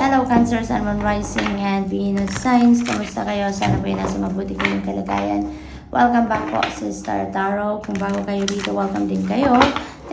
Hello Cancer, Sun, Moon, Rising, and Venus signs. Kamusta kayo? Sana po nasa mabuti kayong kalagayan. Welcome back po sa Star Tarot. Kung bago kayo dito, welcome din kayo.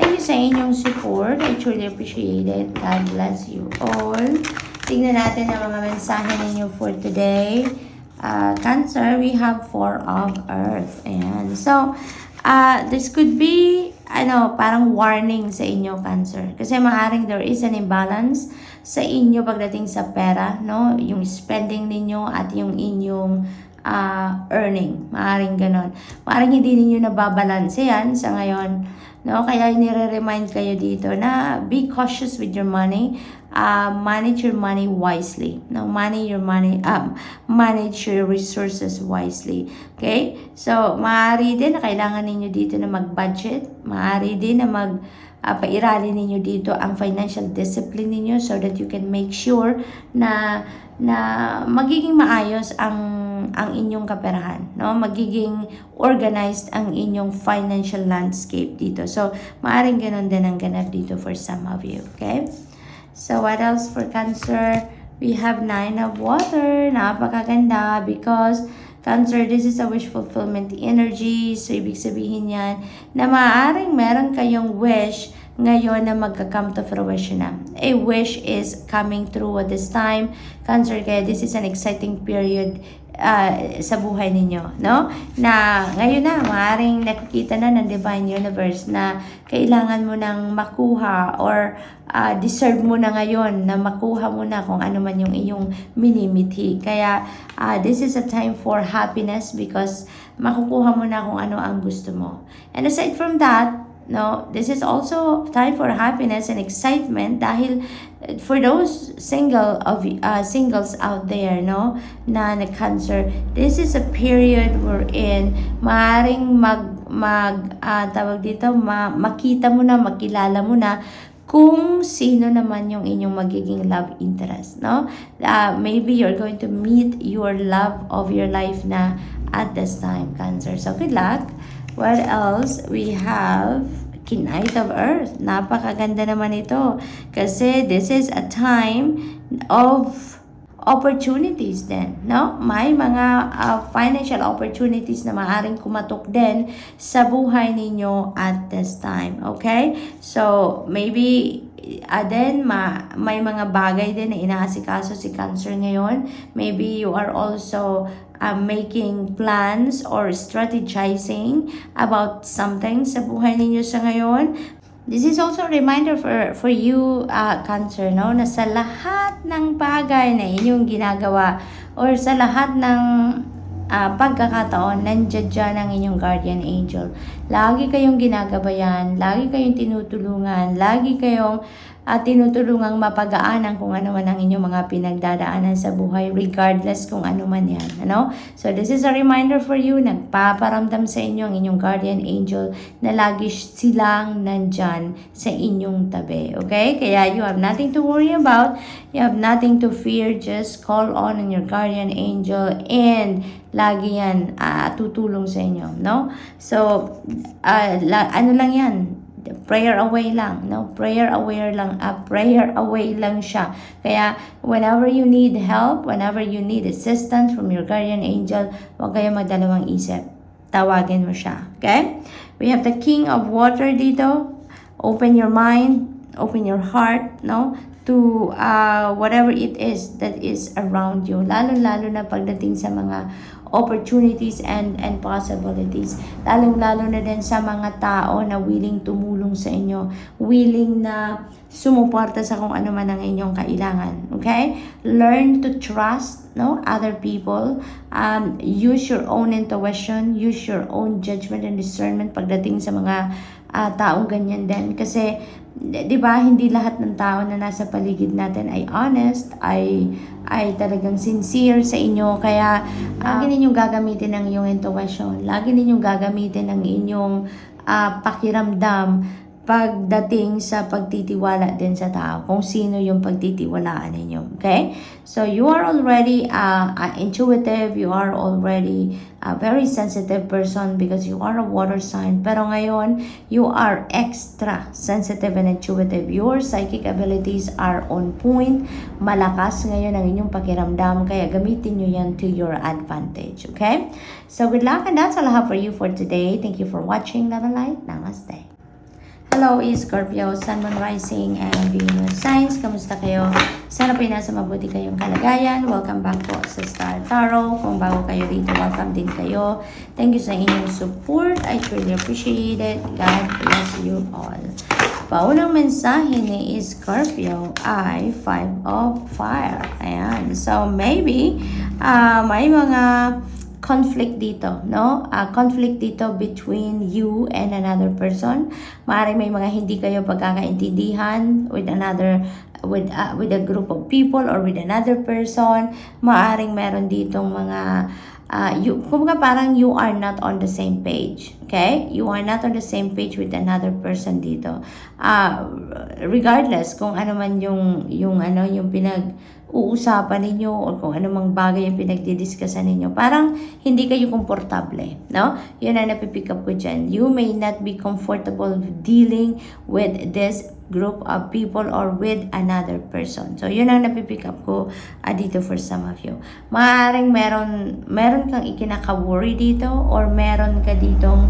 Thank you sa inyong support. I truly appreciate it. God bless you all. Tingnan natin ang mga mensahe ninyo for today. Cancer, we have Four of Earth. Ayan. So, this could be parang warning sa inyo, Cancer. Kasi maaaring there is an imbalance sa inyo pagdating sa pera, no? Yung spending ninyo at yung inyong earning. Maaaring ganon. Maaaring hindi ninyo nababalanse yan sa ngayon, no? Kaya nire-remind kayo dito na be cautious with your money. Manage your money wisely. No, manage your resources wisely. Okay? So, maaari din na kailangan ninyo dito na mag-budget. Maaari din na pairali ninyo dito ang financial discipline ninyo so that you can make sure na magiging maayos ang inyong kaperahan, no? Magiging organized ang inyong financial landscape dito. So, maaring ganoon din ang ganap dito for some of you, okay? So, what else for Cancer? We have Nine of Water. Napakaganda because Cancer, this is a wish fulfillment energy. So, ibig sabihin yan na maaaring meron kayong wish ngayon na magka-come to fruition na. A wish is coming through at this time. Cancer, kaya this is an exciting period sa buhay ninyo, no? Na ngayon na, maaaring nakikita na ng Divine Universe na kailangan mo nang makuha or deserve mo na ngayon na makuha mo na kung ano man yung iyong minimithi. Kaya this is a time for happiness because makukuha mo na kung ano ang gusto mo. And aside from that, no, this is also time for happiness and excitement dahil for those singles out there, no, na Cancer, this is a period wherein maaring makita mo na, makilala mo na kung sino naman yung inyong magiging love interest, no? Maybe you're going to meet your love of your life na at this time, Cancer. So, good luck. What else? We have Knight of Earth. Napakaganda naman ito. Kasi this is a time of opportunities din, no? May mga financial opportunities na maaaring kumatok din sa buhay ninyo at this time. Okay? So, maybe may mga bagay din na inaasikaso si Cancer ngayon. Maybe you are also making plans or strategizing about something sa buhay ninyo sa ngayon. This is also a reminder for you, Cancer, no? Na sa lahat ng bagay na inyong ginagawa or sa lahat ng pagkakataon, nandiyan dyan ang inyong guardian angel. Lagi kayong ginagabayan, lagi kayong tinutulungan, lagi kayong tinutulungang mapagaanan kung ano man ang inyong mga pinagdadaanan sa buhay, regardless kung ano man yan. Ano? So, this is a reminder for you, nagpaparamdam sa inyo ang inyong guardian angel na lagi silang nandyan sa inyong tabi. Okay? Kaya you have nothing to worry about, you have nothing to fear, just call on your guardian angel and lagi yan tutulong sa inyo. No? So, ano lang yan? Prayer away lang, no? Prayer away lang siya. Kaya whenever you need help, whenever you need assistance from your guardian angel, huwag kayo magdalawang isip. Tawagin mo siya. Okay? We have the King of Water dito. Open your mind, open your heart, no? To whatever it is that is around you. Lalo na pagdating sa mga opportunities and possibilities. Lalo na din sa mga tao na willing tumulong sa inyo, willing na sumuporta sa kung ano man ang inyong kailangan. Okay? Learn to trust, no, other people. Use your own intuition, use your own judgment and discernment pagdating sa mga taong ganyan din. Kasi, di ba, hindi lahat ng tao na nasa paligid natin ay honest, ay talagang sincere sa inyo. Kaya, lagi ninyong gagamitin ang iyong intuition. Lagi ninyong gagamitin ang inyong pakiramdam pagdating sa pagtitiwala din sa tao, kung sino yung pagtitiwalaan ninyo. Okay? So, you are already intuitive, you are already a very sensitive person because you are a water sign. Pero ngayon, you are extra sensitive and intuitive. Your psychic abilities are on point. Malakas ngayon ang inyong pakiramdam, kaya gamitin nyo yan to your advantage. Okay? So, good luck, and that's all I have for you for today. Thank you for watching. Love and light. Namaste. Hello, Scorpio, Sun, Moon, Rising, and Venus signs. Kamusta kayo? Sana po nasa mabuti kayong kalagayan. Welcome back po sa Star Tarot. Kung bago kayo dito, welcome din kayo. Thank you sa inyong support. I truly appreciate it. God bless you all. Paunang mensahe ni Scorpio ay 5 of Fire. Ayan. So, maybe, may mga conflict dito, no? Conflict dito between you and another person. Maaaring may mga hindi kayo pagkakaintindihan with a group of people or with another person. Maaaring meron ditong mga kumbaga parang you are not on the same page. Okay? You are not on the same page with another person dito. Regardless kung ano man yung pinag-uusapan ninyo or kung anumang bagay yung pinagdidiscusan ninyo, parang hindi kayo komportable, no? Yun ang napipick up ko dyan. You may not be comfortable dealing with this group of people or with another person. So, yun ang napipick up ko dito for some of you. Maaaring meron kang ikinaka-worry dito or meron ka ditong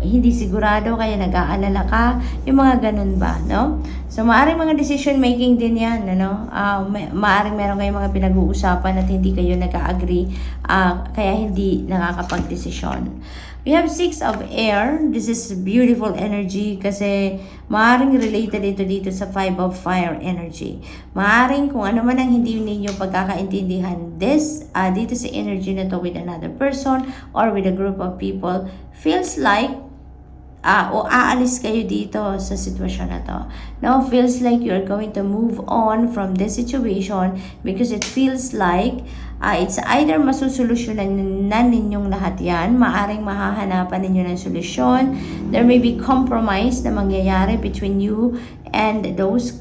hindi sigurado kaya nag-aalala ka, yung mga ganun ba, no? So, maaaring mga decision making din yan, ano? Maaaring meron kayong mga pinag-uusapan at hindi kayo nag-agree, kaya hindi nakakapag-desisyon. We have 6 of Air. This is beautiful energy kasi maaaring related ito dito sa 5 of Fire energy. Maaaring kung ano man ang hindi ninyo pagkakaintindihan dito sa energy na to with another person or with a group of people, feels like o aalis kayo dito sa sitwasyon na to. Now, feels like you're going to move on from this situation because it feels like it's either masusolusyonan na ninyong lahat yan, maaring mahahanapan ninyo ng solusyon. There may be compromise na mangyayari between you and those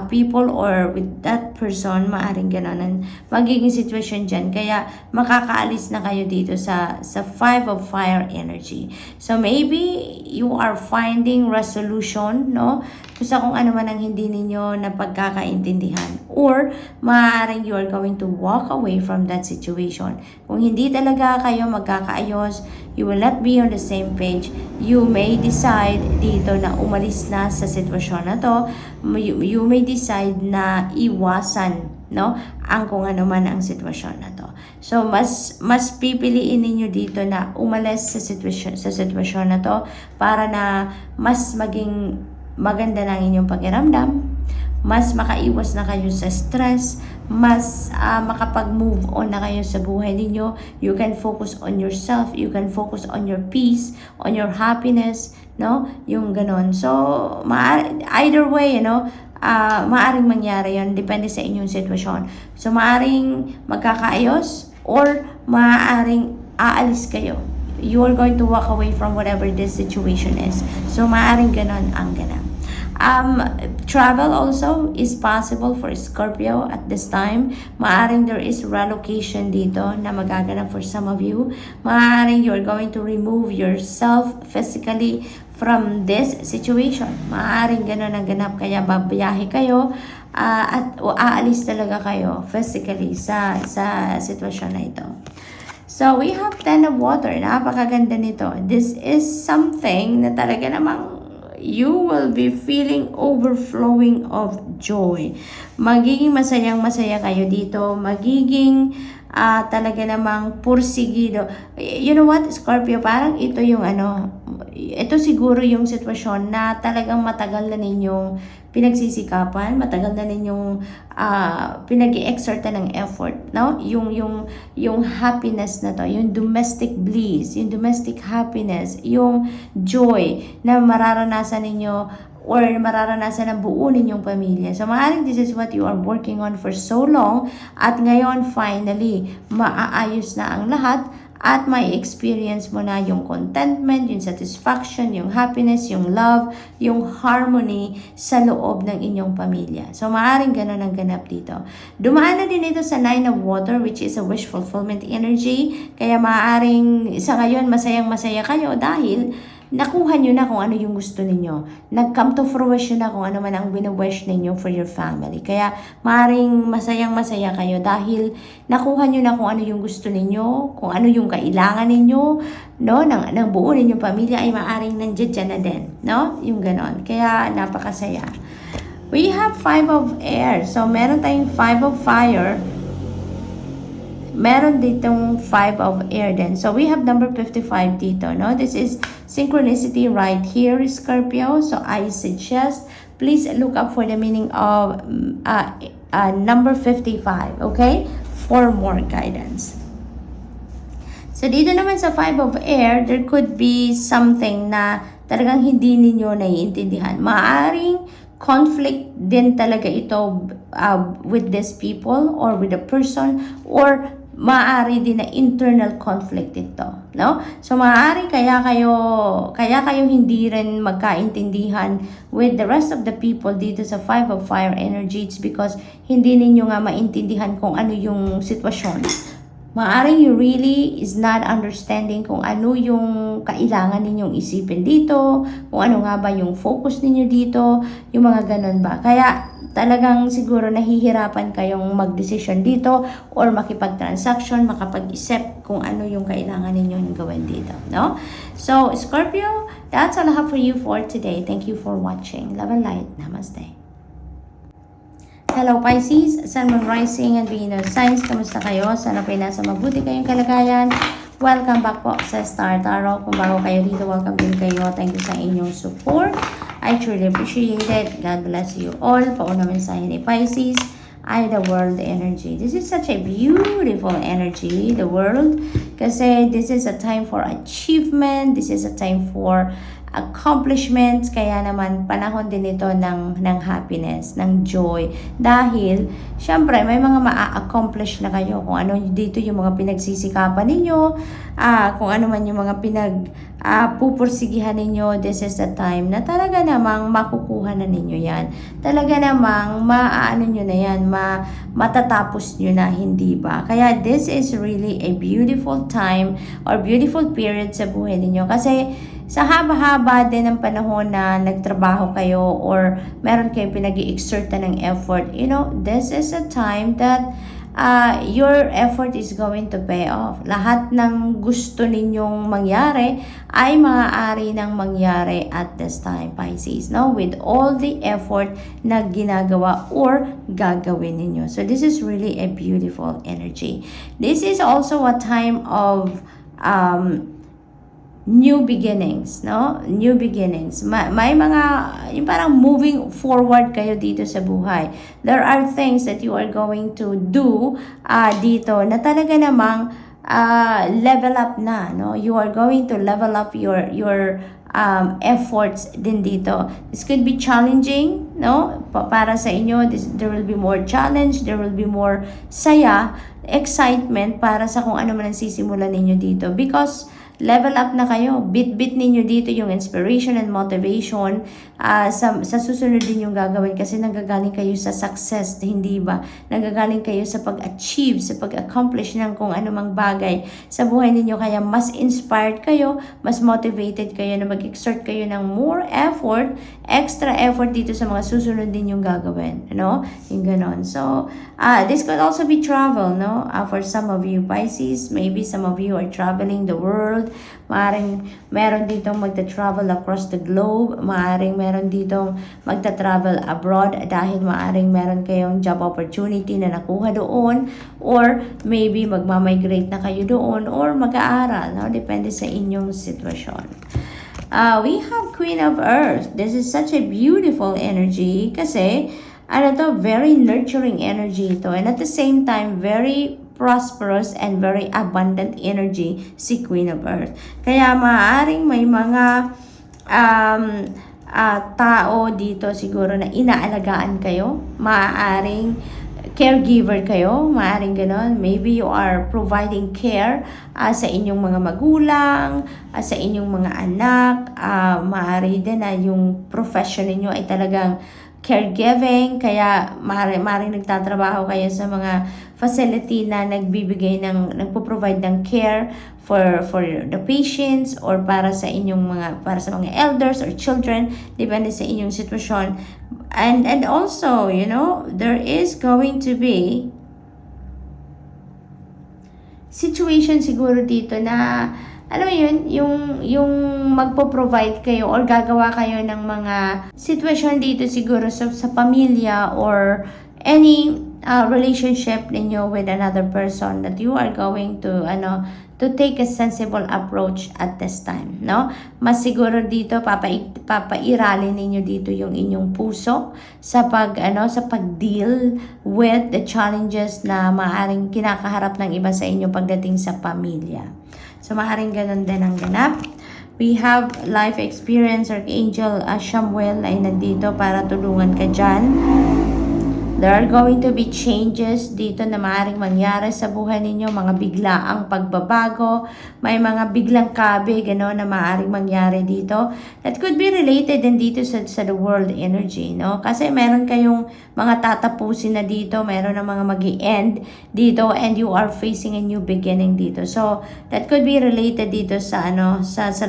people or with that person, maaring gano'n magiging situation dyan. Kaya makakaalis na kayo dito sa 5 of Fire energy. So maybe you are finding resolution, no? Kung ano man ang hindi ninyo na pagkakaintindihan. Or maaring you are going to walk away from that situation. Kung hindi talaga kayo magkakaayos, you will not be on the same page, you may decide dito na umalis na sa sitwasyon na to. You may decide na iwasan, no, ang kung ano man ang sitwasyon na to. So mas pipiliin ninyo dito na umalis sa sitwasyon na to para na mas maging maganda ng inyong pakiramdam, mas makaiwas na kayo sa stress, mas makapag-move on na kayo sa buhay ninyo. You can focus on yourself, you can focus on your peace, on your happiness, no? Yung ganon. So, either way, maaring mangyari yon, depende sa inyong sitwasyon. So, maaring magkakaayos or maaring aalis kayo. You are going to walk away from whatever this situation is. So, maaring ganon ang ganap. Travel also is possible for Scorpio at this time. Maaring there is relocation dito na magaganap for some of you. Maaring you're going to remove yourself physically from this situation. Maaring ganun ang ganap, kaya babiyahe kayo at aalis talaga kayo physically sa sitwasyon na ito. So, we have 10 of Water. Napakaganda nito. This is something na talaga namang you will be feeling overflowing of joy. Magiging masayang-masaya kayo dito. Magiging talaga namang pursigido. You know what, Scorpio? Parang ito yung ito siguro yung sitwasyon na talagang matagal na ninyong pinagsisikapan, matagal na ninyong pinag-i-exertan ng effort, no? Yung happiness na to, yung domestic bliss, yung domestic happiness, yung joy na mararanasan ninyo or mararanasan ng buo ninyong pamilya. So, maaaring this is what you are working on for so long at ngayon, finally, maaayos na ang lahat at may experience mo na yung contentment, yung satisfaction, yung happiness, yung love, yung harmony sa loob ng inyong pamilya. So, maaaring ganun ang ganap dito. Dumaan na din ito sa 9 of water, which is a wish fulfillment energy. Kaya maaaring sa ngayon masayang-masaya kayo dahil nakuha nyo na kung ano yung gusto ninyo. Nag-come to fruition na kung ano man ang wini-wish ninyo for your family. Kaya maaaring masayang-masaya kayo dahil nakuha nyo na kung ano yung gusto ninyo, kung ano yung kailangan ninyo, no, ng buo ninyong pamilya ay maaaring nandiyan na din, no? Yung ganon. Kaya napakasaya. We have 5 of air. So meron tayong 5 of fire. Meron ditong 5 of air din. So, we have number 55 dito, no? This is synchronicity right here, Scorpio. So, I suggest, please look up for the meaning of number 55, okay? For more guidance. So, dito naman sa 5 of air, there could be something na talagang hindi ninyo naiintindihan. Maaring conflict din talaga ito with these people or with a person, or maaari din na internal conflict ito, no? So maaari kaya kayo hindi rin magkaintindihan with the rest of the people dito sa 5 of fire energy. It's because hindi ninyo nga maintindihan kung ano yung sitwasyon. Maaring you really is not understanding kung ano yung kailangan ninyong isipin dito, kung ano nga ba yung focus ninyo dito, yung mga ganun ba. Kaya talagang siguro nahihirapan kayong mag-decision dito or makipag-transaction, makapag-isip kung ano yung kailangan ninyong gawin dito, no? So, Scorpio, that's all I have for you for today. Thank you for watching. Love and light. Namaste. Hello Pisces, Sun, Moon, Rising, and Venus signs. Kamusta kayo? Sana po nasa mabuti kayong kalagayan. Welcome back po sa Star Tarot. Kung bago kayo dito, welcome din kayo. Thank you sa inyong support. I truly appreciate it. God bless you all. Pauna mensahe ni Pisces ay the world energy. This is such a beautiful energy, the world. Kasi this is a time for achievement. This is a time for accomplishments, kaya naman panahon din ito ng happiness, ng joy. Dahil, syempre, may mga ma-accomplish na kayo. Kung ano dito yung mga pinagsisikapan ninyo, kung ano man yung mga pupursigihan ninyo, this is the time na talaga namang makukuha na ninyo yan. Talaga namang maaano nyo na yan, matatapos nyo na, hindi ba? Kaya this is really a beautiful time or beautiful period sa buhay ninyo. Kasi, sa haba-haba din ng panahon na nagtrabaho kayo or meron kayong pinag-i-exertan ng effort, you know, this is a time that your effort is going to pay off. Lahat ng gusto ninyong mangyari ay maaari nang mangyari at this time, Pisces, no? With all the effort na ginagawa or gagawin ninyo. So this is really a beautiful energy. This is also a time of new beginnings, no? New beginnings. May mga, yung parang moving forward kayo dito sa buhay. There are things that you are going to do dito na talaga namang level up na, no? You are going to level up your efforts din dito. This could be challenging, no? Para sa inyo, there will be more challenge, there will be more saya, excitement para sa kung ano man ang sisimulan ninyo dito. Because level up na kayo. Bit-bit ninyo dito yung inspiration and motivation sa susunod din yung gagawin kasi nagagaling kayo sa success, hindi ba? Nagagaling kayo sa pag-achieve, sa pag-accomplish ng kung anumang bagay sa buhay ninyo. Kaya mas inspired kayo, mas motivated kayo na mag-exert kayo ng more effort, extra effort dito sa mga susunod din yung gagawin. Ano? Yung ganon. So, this could also be travel, no? For some of you, Pisces, maybe some of you are traveling the world. Maaring meron ditong magta-travel across the globe. Maaring meron ditong magta-travel abroad dahil maaring meron kayong job opportunity na nakuha doon, or maybe magmamigrate na kayo doon or mag-aaral, no? Depende sa inyong sitwasyon. We have Queen of Earth. This is such a beautiful energy kasi very nurturing energy ito, and at the same time very prosperous and very abundant energy si Queen of Earth. Kaya maaaring may mga tao dito siguro na inaalagaan kayo. Maaaring caregiver kayo, maaaring ganon. Maybe you are providing care sa inyong mga magulang, sa inyong mga anak. Maaari din na yung profession ninyo ay talagang caregiving, kaya maaaring nagtatrabaho kayo sa mga facility na nagpo-provide ng care for the patients or para sa mga elders or children, depende sa inyong sitwasyon. And also, there is going to be situation siguro dito na alam mo yun, yung magpo-provide kayo or gagawa kayo ng mga sitwasyon dito siguro sa pamilya or any relationship ninyo with another person that you are going to take a sensible approach at this time, no? Mas siguro dito papairalin ninyo dito yung inyong puso sa pag-deal with the challenges na maaring kinakaharap ng iba sa inyo pagdating sa pamilya. So maaring ganun din ang ganap. We have life experience or Angel Samuel ay nandito para tulungan ka dyan. There are going to be changes dito na maaaring mangyari sa buhay ninyo, mga biglaang pagbabago, may mga biglang kabig na maaaring mangyari dito. That could be related din dito sa the world energy, no? Kasi meron kayong mga tatapusin na dito, meron na mga magi-end dito, and you are facing a new beginning dito. So, that could be related dito sa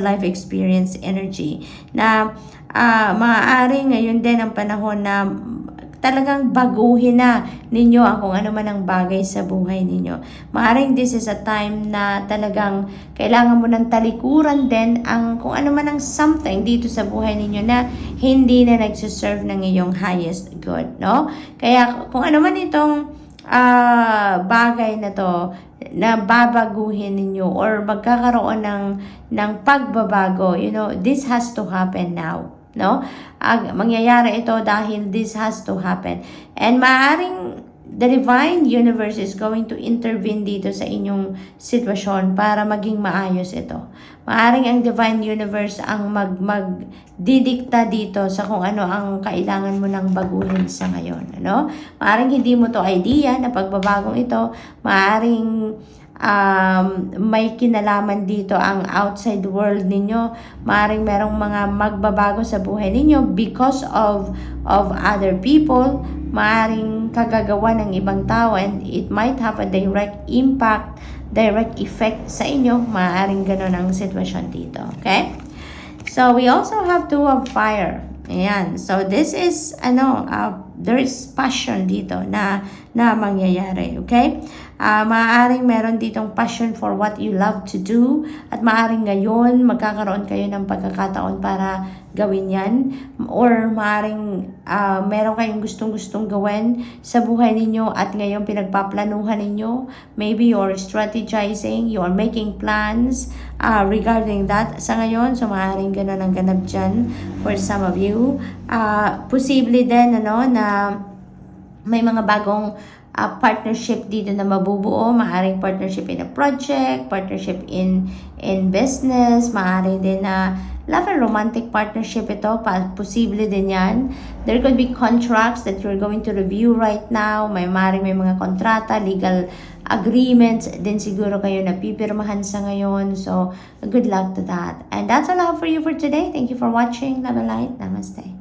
life experience energy na maaaring ngayon din ang panahon na talagang baguhin na ninyo kung ano man ang bagay sa buhay ninyo. Maaring this is a time na talagang kailangan mo ng talikuran din kung ano man ang something dito sa buhay ninyo na hindi na nagsiserve ng iyong highest good, no? Kaya kung ano man itong bagay na to na babaguhin ninyo or magkakaroon ng pagbabago, this has to happen now. No? Mangyayari ito dahil this has to happen. And maaring the divine universe is going to intervene dito sa inyong sitwasyon para maging maayos ito. Maaring ang divine universe ang magdidikta dito sa kung ano ang kailangan mo ng baguhin sa ngayon. Maaring hindi mo to idea na pagbabagong ito, maaring may kinalaman dito ang outside world ninyo. Maaaring merong mga magbabago sa buhay ninyo because of other people. Maaaring kagagawa ng ibang tao, and it might have a direct impact, direct effect sa inyo. Maaaring ganun ang sitwasyon dito. Okay? So, we also have Two of Fire. Ayan. So, this is, there is passion dito na mangyayari. Okay? Maaaring meron ditong passion for what you love to do, at maaaring ngayon magkakaroon kayo ng pagkakataon para gawin yan, or maaaring meron kayong gustong gawin sa buhay ninyo at ngayon pinagpaplanuhan ninyo. Maybe you're strategizing, you're making plans regarding that sa ngayon. So maaaring ganun ang ganap dyan for some of you. Posible din na may mga bagong partnership dito na mabubuo. Maaring partnership in a project, partnership in business, maaring din na love and romantic partnership ito, posible din yan. There could be contracts that you're going to review right now. Maaring may mga kontrata, legal agreements din siguro kayo na pipirmahan sa ngayon. So, good luck to that. And that's all I have for you for today. Thank you for watching. Love and light. Namaste.